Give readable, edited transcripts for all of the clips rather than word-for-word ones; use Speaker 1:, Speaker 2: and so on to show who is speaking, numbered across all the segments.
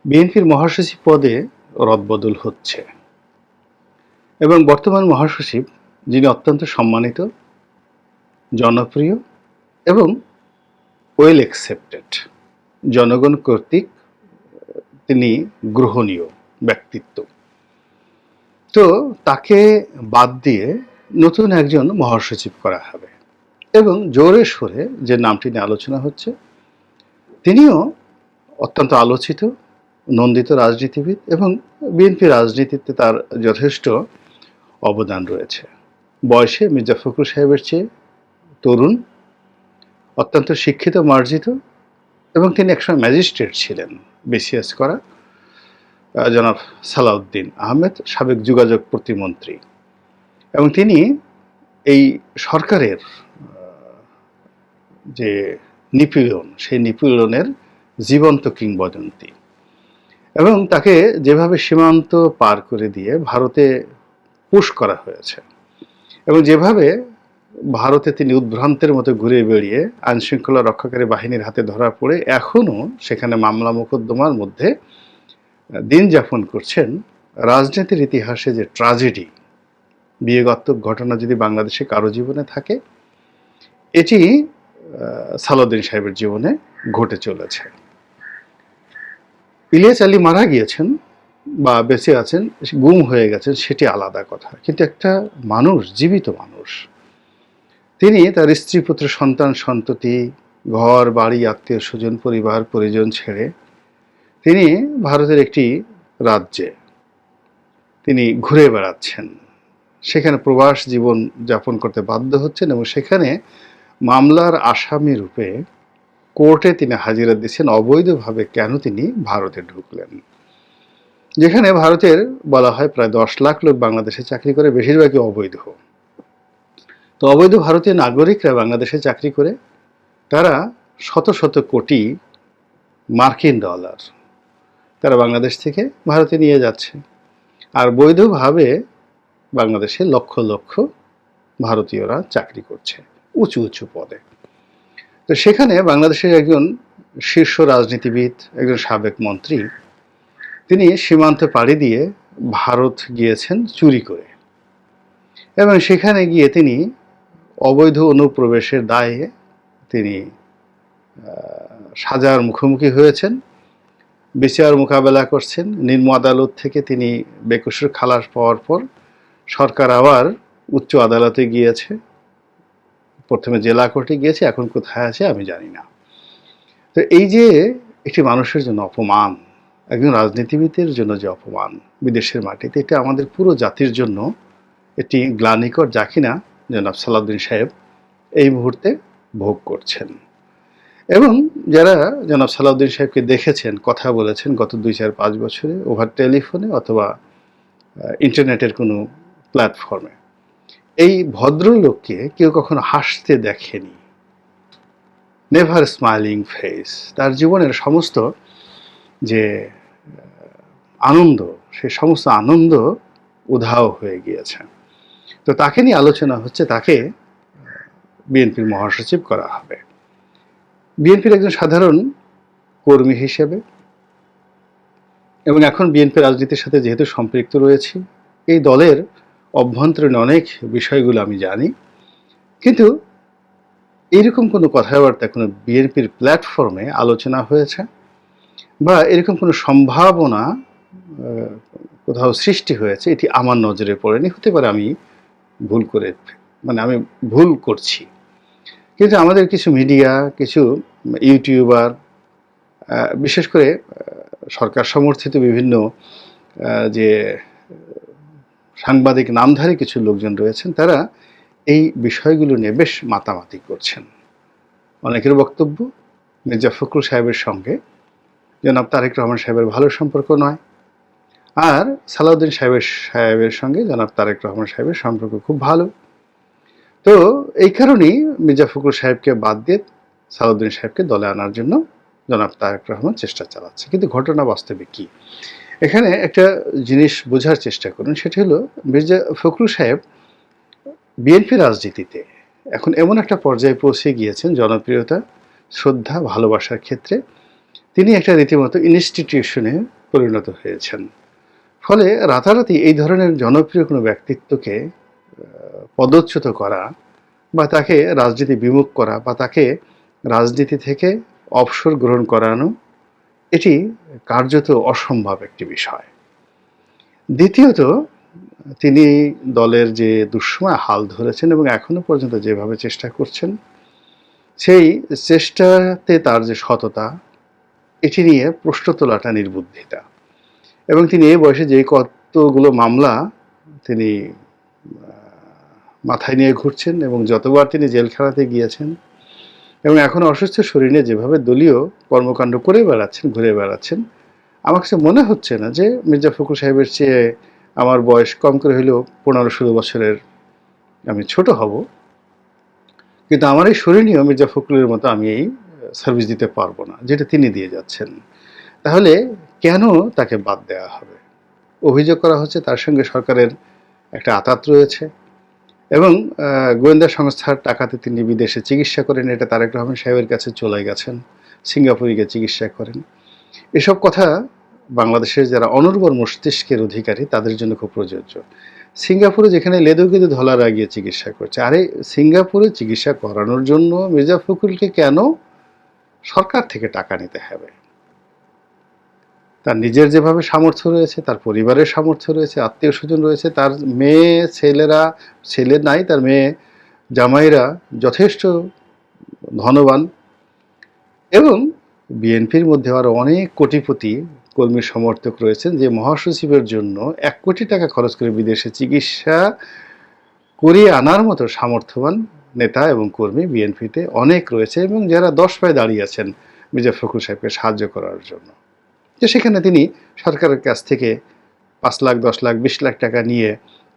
Speaker 1: বিএনপির মহাসচিব পদে রদবদল হচ্ছে এবং বর্তমান মহাসচিব যিনি অত্যন্ত সম্মানিত, জনপ্রিয় এবং ওয়েল অ্যাকসেপ্টেড, জনগণ কর্তৃক তিনি গ্রহণীয় ব্যক্তিত্ব। তো তাকে বাদ দিয়ে নতুন একজন মহাসচিব করা হবে এবং জোরে সোরে যে নামটি নিয়ে আলোচনা হচ্ছে তিনিও অত্যন্ত আলোচিত, নন্দিত রাজনীতিবিদ এবং বিএনপি রাজনীতিতে তার যথেষ্ট অবদান রয়েছে। বয়সে মির্জা ফখরুল সাহেবের চেয়ে তরুণ, অত্যন্ত শিক্ষিত, মার্জিত এবং তিনি একসময় ম্যাজিস্ট্রেট ছিলেন, বিসিএস করা জনাব সালাউদ্দিন আহমেদ, সাবেক যোগাযোগ প্রতিমন্ত্রী, এবং তিনি এই সরকারের যে নিপীড়ন, সেই নিপীড়নের জীবন্ত কিংবদন্তি। এবং তাকে যেভাবে সীমান্ত পার করে দিয়ে ভারতে পুশ করা হয়েছে এবং যেভাবে ভারতে তিনি উদ্ভ্রান্তের মতো ঘুরে বেড়িয়ে আইনশৃঙ্খলা রক্ষাকারী বাহিনীর হাতে ধরা পড়ে এখনও সেখানে মামলা মোকদ্দমার মধ্যে দিন যাপন করছেন, রাজনীতির ইতিহাসে যে ট্র্যাজেডি, বিয়োগাত্মক ঘটনা যদি বাংলাদেশে কারো জীবনে থাকে, এটি সালাউদ্দিন সাহেবের জীবনে ঘটে চলেছে। ইলিয়াস আলী মারা গিয়েছেন বা বেঁচে আছেন, গুম হয়ে গেছেন, সেটি আলাদা কথা, কিন্তু একটা মানুষ, জীবিত মানুষ, তিনি তার স্ত্রী, পুত্র, সন্তান, সন্ততি, ঘর বাড়ি, আত্মীয় স্বজন, পরিবার পরিজন ছেড়ে তিনি ভারতের একটি রাজ্যে তিনি ঘুরে বেড়াচ্ছেন, সেখানে প্রবাস জীবন যাপন করতে বাধ্য হচ্ছেন এবং সেখানে মামলার আসামি রূপে কোর্টে তিনি হাজিরা দিচ্ছেন। অবৈধভাবে কেন তিনি ভারতে ঢুকলেন, যেখানে ভারতের বলা হয় প্রায় 10 লাখ লোক বাংলাদেশে চাকরি করে, বেশিরভাগই অবৈধ। তো অবৈধ ভারতীয় নাগরিকরা বাংলাদেশে চাকরি করে তারা শত শত কোটি মার্কিন ডলার তারা বাংলাদেশ থেকে ভারতে নিয়ে যাচ্ছে, আর বৈধভাবে বাংলাদেশে লক্ষ লক্ষ ভারতীয়রা চাকরি করছে উঁচু উঁচু পদে। তো সেখানে বাংলাদেশের একজন শীর্ষ রাজনীতিবিদ, একজন সাবেক মন্ত্রী, তিনি সীমান্ত পাড়ি দিয়ে ভারত গিয়েছেন চুরি করে এবং সেখানে গিয়ে তিনি অবৈধ অনুপ্রবেশের দায়ে তিনি সাজার মুখোমুখি হয়েছেন, বিচার মোকাবেলা করছেন। নিম্ন আদালত থেকে তিনি বেকসুর খালাস পাওয়ার পর সরকার আবার উচ্চ আদালতে গিয়েছে, প্রথমে জেলা কোর্টে গিয়েছে, এখন কোথায় আছে আমি জানি না। তো এই যে একটি মানুষের জন্য অপমান, একজন রাজনীতিবিদের জন্য যে অপমান বিদেশের মাটিতে, এটা আমাদের পুরো জাতির জন্য একটি গ্লানিকর, যা কিনা জনাব সালাউদ্দিন সাহেব এই মুহূর্তে ভোগ করছেন। এবং যারা জনাব সালাউদ্দিন সাহেবকে দেখেছেন, কথা বলেছেন গত 2-4-5 বছরে ওভার টেলিফোনে অথবা ইন্টারনেটের কোনো প্ল্যাটফর্মে, এই ভদ্রলোককে কেউ কখনো হাসতে দেখেনি। Never smiling face. তার জীবনের সমস্ত যে আনন্দ, সে সমস্ত আনন্দ উধাও হয়ে গিয়েছে। তো তাকে নিয়ে আলোচনা হচ্ছে, তাকে বিএনপির মহাসচিব করা হবে। বিএনপির একজন সাধারণ কর্মী হিসেবে এবং এখন বিএনপি রাজনীতির সাথে যেহেতু সম্পৃক্ত রয়েছি, এই দলের অভ্যন্তরীণ অনেক বিষয়গুলো আমি জানি, কিন্তু এরকম কোনো কথাবার্তা কোনো বিএনপির প্ল্যাটফর্মে আলোচনা হয়েছে বা এরকম কোনো সম্ভাবনা কোথাও সৃষ্টি হয়েছে, এটি আমার নজরে পড়েনি। হতে পারে আমি ভুল করে, আমি ভুল করছি, কিন্তু আমাদের কিছু মিডিয়া, কিছু ইউটিউবার, বিশেষ করে সরকার সমর্থিত বিভিন্ন যে সাংবাদিক নামধারী কিছু লোকজন রয়েছেন, তারা এই বিষয়গুলো নিয়ে বেশ মাতামাতি করছেন। অনেকের বক্তব্য মির্জা ফখরুল সাহেবের সঙ্গে জনাব তারেক রহমান সাহেবের ভালো সম্পর্ক নয়, আর সালাউদ্দিন সাহেবের সঙ্গে জনাব তারেক রহমান সাহেবের সম্পর্ক খুব ভালো। তো এই কারণেই মির্জা ফখরুল সাহেবকে বাদ দিয়ে সালাউদ্দিন সাহেবকে দলে আনার জন্য জনাব তারেক রহমান চেষ্টা চালাচ্ছে। কিন্তু ঘটনা বাস্তবে কি, এখানে একটা জিনিস বোঝার চেষ্টা করুন, সেটি হলো মির্জা ফখরুল সাহেব বিএনপি রাজনীতিতে এখন এমন একটা পর্যায়ে পৌঁছে গিয়েছেন, জনপ্রিয়তা, শ্রদ্ধা, ভালোবাসার ক্ষেত্রে তিনি একটা রীতিমতো ইনস্টিটিউশনে পরিণত হয়েছেন। ফলে রাতারাতি এই ধরনের জনপ্রিয় কোনো ব্যক্তিত্বকে পদচ্যুত করা বা তাকে রাজনীতি বিমুখ করা বা তাকে রাজনীতি থেকে অবসর গ্রহণ করানো, এটি কার্যত অসম্ভব একটি বিষয়। দ্বিতীয়ত, তিনি দলের যে দুঃসময় হাল ধরেছেন এবং এখনো পর্যন্ত যেভাবে চেষ্টা করছেন, সেই চেষ্টাতে তার যে সততা, এটি নিয়ে প্রশ্ন তোলাটা নির্বুদ্ধিতা। এবং তিনি এই বয়সে যে কতগুলো মামলা তিনি মাথায় নিয়ে ঘুরছেন এবং যতবার তিনি জেলখানাতে গিয়েছেন এবং এখন অসুস্থ শরীরে যেভাবে দলীয় কর্মকাণ্ড করে বেড়াচ্ছেন, ঘুরে বেড়াচ্ছেন, আমার কাছে মনে হচ্ছে না যে মির্জা ফখরুল সাহেবের চেয়ে আমার বয়স কম করে হলেও 15-16 বছরের আমি ছোট হব, কিন্তু আমার এই শরীর নিয়েও মির্জা ফখরুলের মতো আমি এই সার্ভিস দিতে পারবো না যেটা তিনি দিয়ে যাচ্ছেন। তাহলে কেন তাকে বাদ দেওয়া হবে? অভিযোগ করা হচ্ছে তার সঙ্গে সরকারের একটা আঁতাত রয়েছে এবং গোয়েন্দা সংস্থার টাকাতে তিনি বিদেশে চিকিৎসা করেন, এটা তারেক রহমান সাহেবের কাছে চলে গেছেন, সিঙ্গাপুরে গিয়ে চিকিৎসা করেন। এসব কথা বাংলাদেশের যারা অনর্বর মস্তিষ্কের অধিকারী তাদের জন্য খুব প্রযোজ্য। সিঙ্গাপুরে যেখানে লেদু কেদু ধলারা গিয়ে চিকিৎসা করছে, আরে সিঙ্গাপুরে চিকিৎসা করানোর জন্য মির্জা ফখরুলকে কেন সরকার থেকে টাকা নিতে হবে? তার নিজের যেভাবে সামর্থ্য রয়েছে, তার পরিবারের সামর্থ্য রয়েছে, আত্মীয় স্বজন রয়েছে, তার মেয়ে ছেলেরা, ছেলে নাই, তার মেয়ে জামাইরা যথেষ্ট ধনবান এবং বিএনপির মধ্যে আরও অনেক কোটিপতি কর্মী সমর্থক রয়েছেন যে মহাসচিবের জন্য 1 কোটি টাকা খরচ করে বিদেশে চিকিৎসা করিয়ে আনার মতো সামর্থ্যবান নেতা এবং কর্মী বিএনপিতে অনেক রয়েছে এবং যারা 10 পায়ে দাঁড়িয়ে আছেন মির্জা ফখরুল সাহেবকে সাহায্য করার জন্য। যে সেখানে তিনি সরকারের কাছ থেকে 5 লাখ, 10 লাখ, 20 লাখ টাকা নিয়ে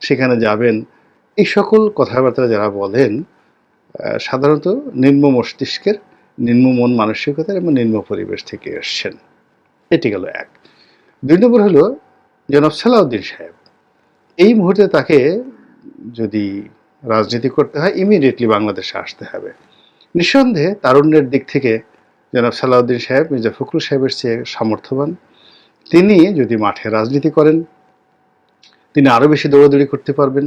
Speaker 1: সেখানে যাবেন, এই সকল কথাবার্তা যারা বলেন সাধারণত নিম্ন মস্তিষ্কের, নিম্ন মন মানসিকতার এবং নিম্ন পরিবেশ থেকে এসছেন। এটি গেল এক। 2 নম্বর হলো জনাব সালাউদ্দিন সাহেব। এই মুহূর্তে তাকে যদি রাজনীতি করতে হয় ইমিডিয়েটলি বাংলাদেশে আসতে হবে। নিঃসন্দেহে তারুণ্যের দিক থেকে জনাব সালাউদ্দিন সাহেব মির্জা ফখরুল সাহেবের চেয়ে সামর্থ্যবান। তিনি যদি মাঠে রাজনীতি করেন তিনি আরও বেশি দৌড়াদৌড়ি করতে পারবেন।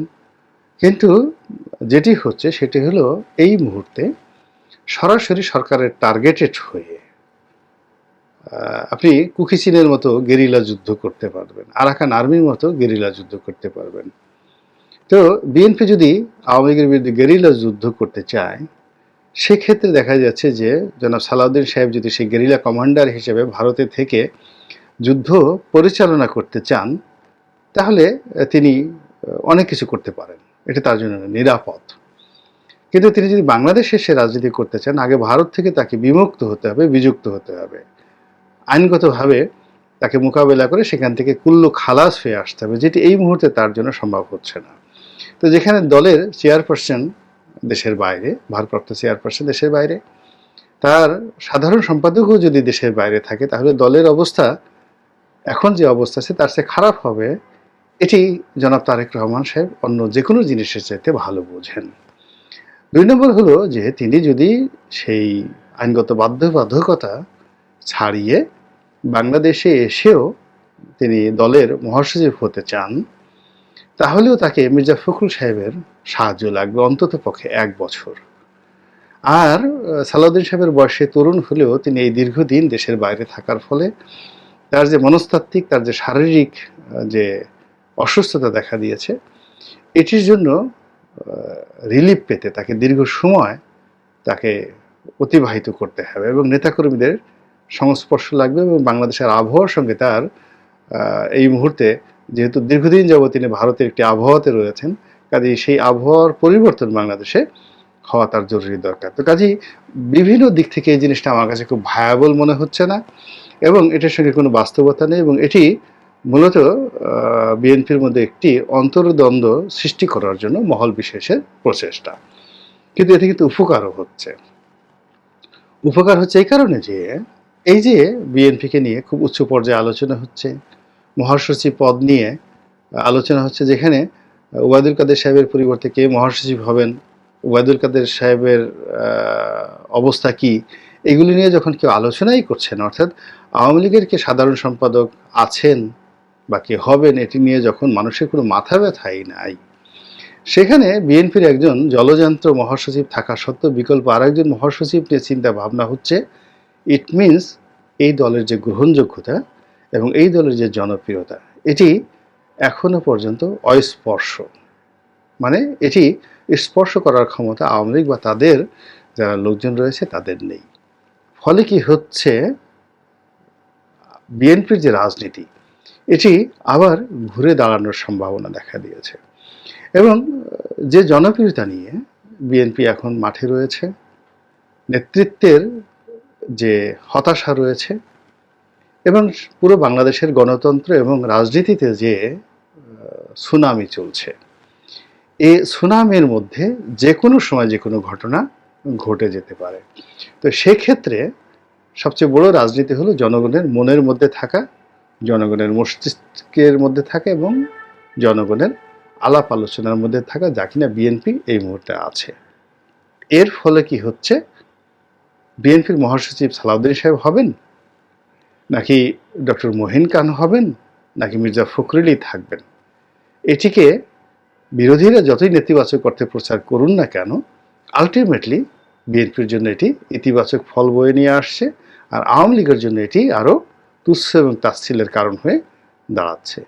Speaker 1: কিন্তু যেটি হচ্ছে সেটি হলো এই মুহূর্তে সরাসরি সরকারের টার্গেটেড হয়ে আপনি কুকি চীনের মতো গেরিলা যুদ্ধ করতে পারবেন, আরাকান আর্মির মতো গেরিলা যুদ্ধ করতে পারবেন। তো বিএনপি যদি আওয়ামী লীগের বিরুদ্ধে গেরিলা যুদ্ধ করতে চায়, সেক্ষেত্রে দেখা যাচ্ছে যে জনাব সালাউদ্দিন সাহেব যদি সেই গেরিলা কমান্ডার হিসেবে ভারতে থেকে যুদ্ধ পরিচালনা করতে চান, তাহলে তিনি অনেক কিছু করতে পারেন, এটা তার জন্য নিরাপদ। কিন্তু তিনি যদি বাংলাদেশে এসে রাজনীতি করতে চান, আগে ভারত থেকে তাকে বিমুক্ত হতে হবে, বিযুক্ত হতে হবে, আইনগতভাবে তাকে মোকাবেলা করে সেখান থেকে কুল্লু খালাস হয়ে আসতে হবে, যেটি এই মুহূর্তে তার জন্য সম্ভব হচ্ছে না। তো যেখানে দলের চেয়ারপারসন দেশের বাইরে, ভারপ্রাপ্ত চেয়ারপারসন দেশের বাইরে, তার সাধারণ সম্পাদকও যদি দেশের বাইরে থাকে, তাহলে দলের অবস্থা এখন যে অবস্থা আছে তার চেয়ে খারাপ হবে, এটি জনাব তারেক রহমান সাহেব অন্য যে কোনো জিনিসের চাইতে ভালো বোঝেন। 2 নম্বর হলো যে তিনি যদি সেই আইনগত বাধ্যবাধকতা ছাড়িয়ে বাংলাদেশে এসেও তিনি দলের মহাসচিব হতে চান, তাহলেও তাকে মির্জা ফখরুল সাহেবের সাহায্য লাগবে অন্তত পক্ষে 1 বছর। আর সালাউদ্দিন সাহেবের বয়সে তরুণ হলেও তিনি এই দীর্ঘদিন দেশের বাইরে থাকার ফলে তার যে মনস্তাত্ত্বিক, তার যে শারীরিক যে অসুস্থতা দেখা দিয়েছে, এটির জন্য রিলিফ পেতে তাকে দীর্ঘ সময় তাকে অতিবাহিত করতে হবে এবং নেতাকর্মীদের সংস্পর্শ লাগবে এবং বাংলাদেশের আবহাওয়ার সঙ্গে তার এই মুহূর্তে যেহেতু দীর্ঘদিন যাবত তিনি ভারতের একটি আবহাওয়াতে রয়েছেন, কাজেই সেই আবহাওয়ার পরিবর্তন বাংলাদেশে হওয়া তার জরুরি দরকার। তো কাজেই বিভিন্ন দিক থেকে এই জিনিসটা আমার কাছে খুব ভায়াবল মনে হচ্ছে না এবং এটার সঙ্গে কোনো বাস্তবতা নেই এবং এটি মূলত বিএনপির মধ্যে একটি অন্তর্দ্বন্দ্ব সৃষ্টি করার জন্য মহল বিশেষের প্রচেষ্টা। কিন্তু এতে কিন্তু উপকারও হচ্ছে। উপকার হচ্ছে এই কারণে যে এই যে বিএনপিকে নিয়ে খুব উচ্চ পর্যায়ে আলোচনা হচ্ছে, মহাসচিব পদ নিয়ে আলোচনা হচ্ছে, যেখানে ওবায়দুল কাদের সাহেবের পরিবর্তে কে মহাসচিব হবেন, ওবায়দুল কাদের সাহেবের অবস্থা কি, এগুলি নিয়ে যখন কেউ আলোচনাই করছেন, অর্থাৎ আওয়ামী লীগের কে সাধারণ সম্পাদক আছেন বা কে হবেন এটি নিয়ে যখন মানুষের কোনো মাথা ব্যথাই নাই, সেখানে বিএনপির একজন জলযন্ত্র মহাসচিব থাকা সত্ত্বেও বিকল্প আরেকজন মহাসচিব নিয়ে চিন্তা ভাবনা হচ্ছে, ইট মিনস এই দলের যে গ্রহণযোগ্যতা এবং এই দলের যে জনপ্রিয়তা এটি এখনো পর্যন্ত অস্পর্শ। মানে এটি স্পর্শ করার ক্ষমতা আওয়ামী লীগ বা তাদের যারা লোকজন রয়েছে তাদের নেই। ফলে কি হচ্ছে, বিএনপির যে রাজনীতি এটি আবার ঘুরে দাঁড়ানোর সম্ভাবনা দেখা দিয়েছে। এবং যে জনপ্রিয়তা নিয়ে বিএনপি এখন মাঠে রয়েছে, নেতৃত্বের যে হতাশা রয়েছে এবং পুরো বাংলাদেশের গণতন্ত্র এবং রাজনীতিতে যে সুনামি চলছে, এই সুনামির মধ্যে যে কোনো সময় যে কোনো ঘটনা ঘটে যেতে পারে। তো সেক্ষেত্রে সবচেয়ে বড় রাজনীতি হলো জনগণের মনের মধ্যে থাকা, জনগণের মস্তিষ্কের মধ্যে থাকা এবং জনগণের আলাপ আলোচনার মধ্যে থাকা, যা কিনা বিএনপি এই মুহূর্তে আছে। এর ফলে কি হচ্ছে, বিএনপির মহাসচিব সালাউদ্দিন সাহেব হবেন, নাকি ডক্টর মহিন খান হবেন, নাকি মির্জা ফখরুলই থাকবেন, এটিকে বিরোধীরা যতই নেতিবাচক অর্থে প্রচার করুন না কেন, আলটিমেটলি বিএনপির জন্য এটি ইতিবাচক ফল বয়ে নিয়ে আসছে, আর আওয়ামী লীগের জন্য এটি আরও তুচ্ছ এবং তাচ্ছিল্যের কারণ হয়ে দাঁড়াচ্ছে।